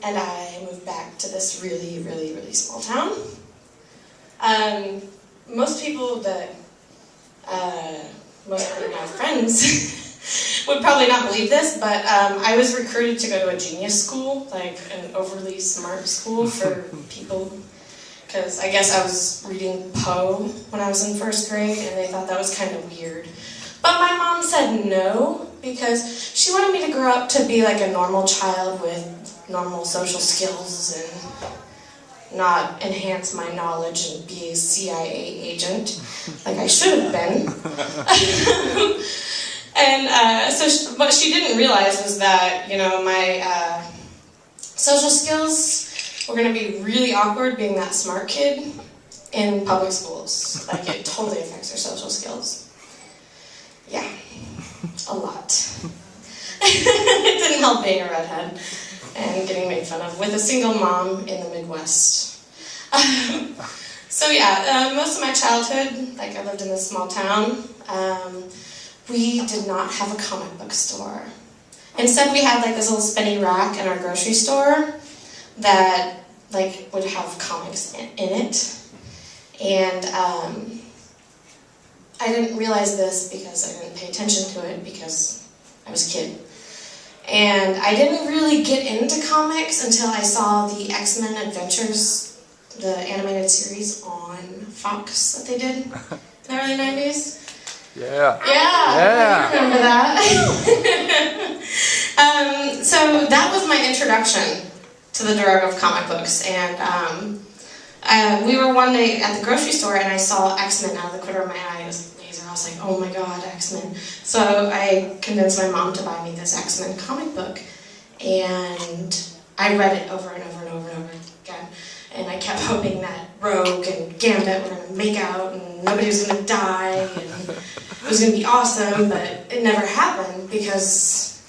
and I moved back to this really, really, really small town. Most people that, most of my friends would probably not believe this, but I was recruited to go to a genius school, like an overly smart school for people, because I guess I was reading Poe when I was in first grade, and they thought that was kind of weird. But my mom said no, because she wanted me to grow up to be like a normal child with normal social skills and not enhance my knowledge and be a CIA agent like I should have been. And what she didn't realize was that, you know, my social skills were going to be really awkward being that smart kid in public schools. Like, it totally affects your social skills. Yeah, a lot. It didn't help being a redhead and getting made fun of with a single mom in the Midwest. So yeah, most of my childhood, like I lived in this small town, we did not have a comic book store. Instead, we had like this little spinny rack in our grocery store that like would have comics in it. And I didn't realize this because I didn't pay attention to it because I was a kid. And I didn't really get into comics until I saw the X-Men Adventures, the animated series on Fox that they did in the early 90s. Yeah. Yeah. I remember that. So that was my introduction to the drug of comic books. And we were one day at the grocery store and I saw X-Men out of the corner of my eye. It was laser. I was like, oh my god, X-Men. So I convinced my mom to buy me this X-Men comic book. And I read it over and over and over and over again. And I kept hoping that Rogue and Gambit were going to make out and nobody was going to die and it was going to be awesome, but it never happened because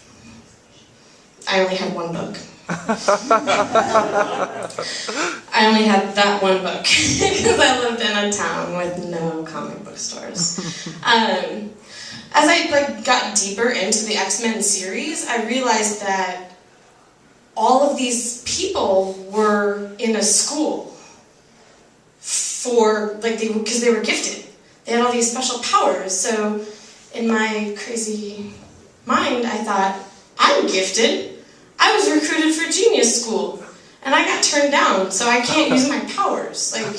I only had one book. I only had that one book because I lived in a town with no comic book stores. As I got deeper into the X-Men series, I realized that all of these people were in a school for because they were gifted. They had all these special powers. So in my crazy mind, I thought, I'm gifted. I was recruited for genius school, and I got turned down, so I can't use my powers. Like,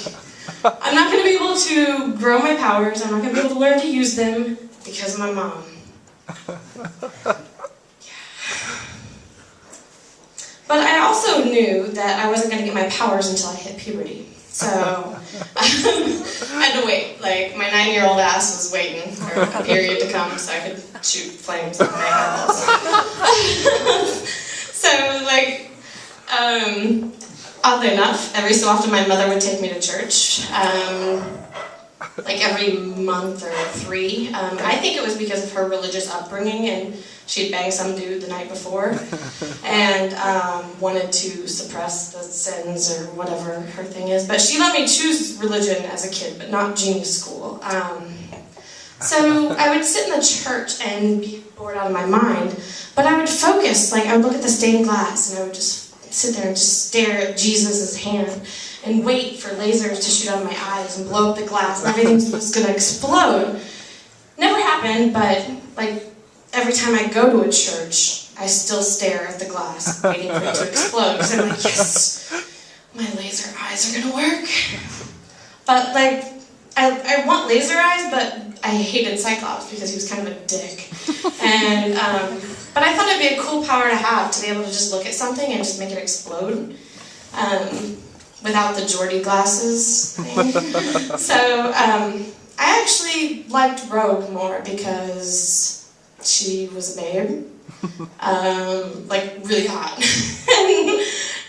I'm not going to be able to grow my powers. I'm not going to be able to learn to use them because of my mom. Yeah. But I also knew that I wasn't going to get my powers until I hit puberty. So I had to wait. Like, my 9-year-old ass was waiting for a period to come so I could shoot flames with my eyeballs. So, like, oddly enough, every so often my mother would take me to church, like every month or 3. I think it was because of her religious upbringing, and she'd banged some dude the night before, and wanted to suppress the sins or whatever her thing is. But she let me choose religion as a kid, but not genius school. So I would sit in the church and be bored out of my mind, but I would focus, like I would look at the stained glass and I would just sit there and just stare at Jesus' hand and wait for lasers to shoot out of my eyes and blow up the glass and everything was going to explode. Never happened, but like every time I go to a church, I still stare at the glass waiting for it to explode because I'm like, yes, my laser eyes are going to work. But like, I want laser eyes, but I hated Cyclops because he was kind of a dick. And but I thought it'd be a cool power to have, to be able to just look at something and just make it explode without the Geordie glasses thing. So I actually liked Rogue more because she was a babe, like really hot.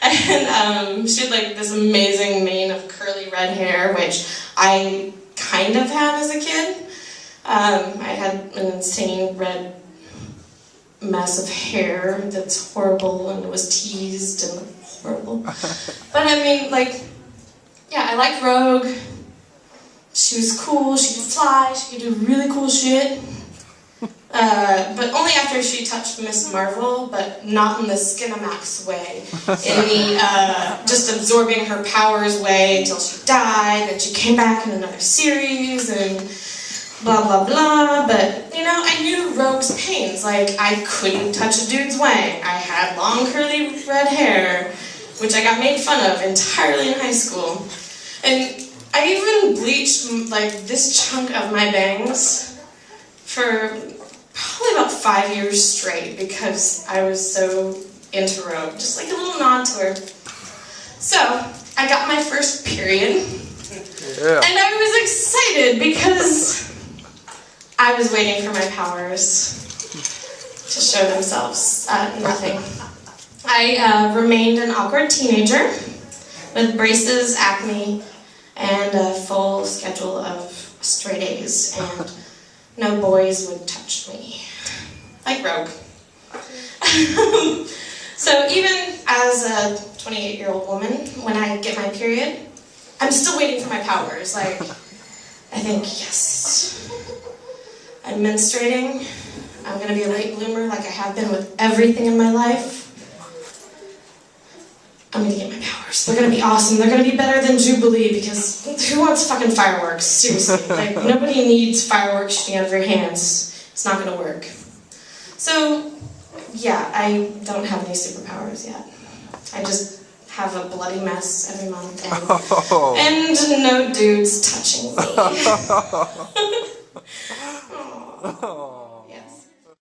And she had like this amazing mane of curly red hair, which I kind of had as a kid. I had an insane red mess of hair that's horrible and was teased and horrible. But I mean, like, yeah, I liked Rogue. She was cool, she could fly, she could do really cool shit. But only after she touched Miss Marvel, but not in the Skinamax way. In the just absorbing her powers way until she died, and she came back in another series, and blah blah blah. But, you know, I knew Rogue's pains. Like, I couldn't touch a dude's wang. I had long curly red hair, which I got made fun of entirely in high school. And I even bleached, like, this chunk of my bangs for probably about 5 years straight because I was so into Rogue. Just like a little nod to her. So, I got my first period. Yeah. And I was excited because I was waiting for my powers to show themselves. Nothing. I remained an awkward teenager with braces, acne, and a full schedule of straight A's, and no boys would touch me. Like Rogue. So even as a 28-year-old woman, when I get my period, I'm still waiting for my powers. Like, I think, yes, I'm menstruating. I'm going to be a late bloomer like I have been with everything in my life. I'm going to get my powers. They're going to be awesome. They're going to be better than Jubilee because who wants fucking fireworks? Seriously. Like, nobody needs fireworks shooting out of your hands. It's not going to work. So, yeah, I don't have any superpowers yet. I just have a bloody mess every month and no dudes touching me.